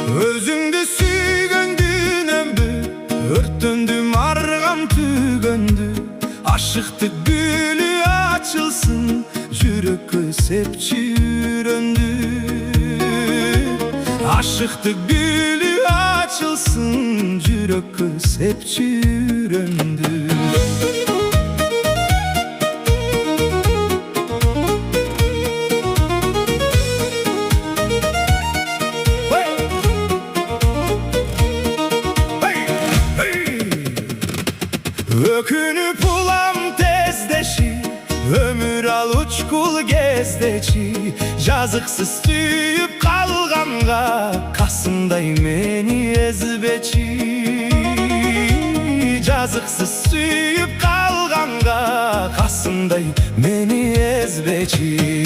Özüңдү сүйгөндүнөн өрттөндүм аргам түгөндү. Ашыктык гүлү ачылсын, жүрөккө сепчи үрөндү. Ашыктык gülü açılsın, жүрөккө сепчи үрөндү. Ökünüp ulam tezdeşi, ömür al uçkul gezdeçi. Жазыксыз сүйүп калганга, касымдай мени эзбечи. Жазыксыз сүйүп калганга, касымдай мени эзбечи.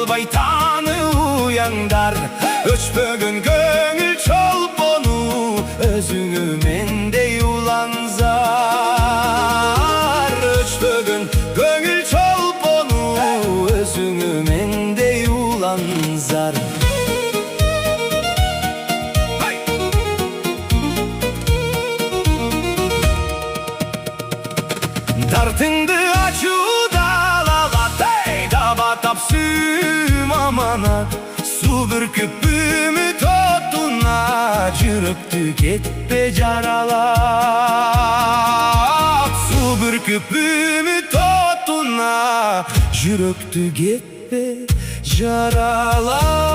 Baytanı uyanдар, öçpөгөн көңүл чолпону, өзүңү мендей уланзар. Өчпөгөн көңүл чолпону, өзүңү мендей уланзар. Дартыңды ачууда алалат, таба тапсым аманат. Су бүркүп үмүт отуна, жүрөктү кетпе жаралап. Су бүркүп үмүт отуна, жүрөктү кетпе жаралап.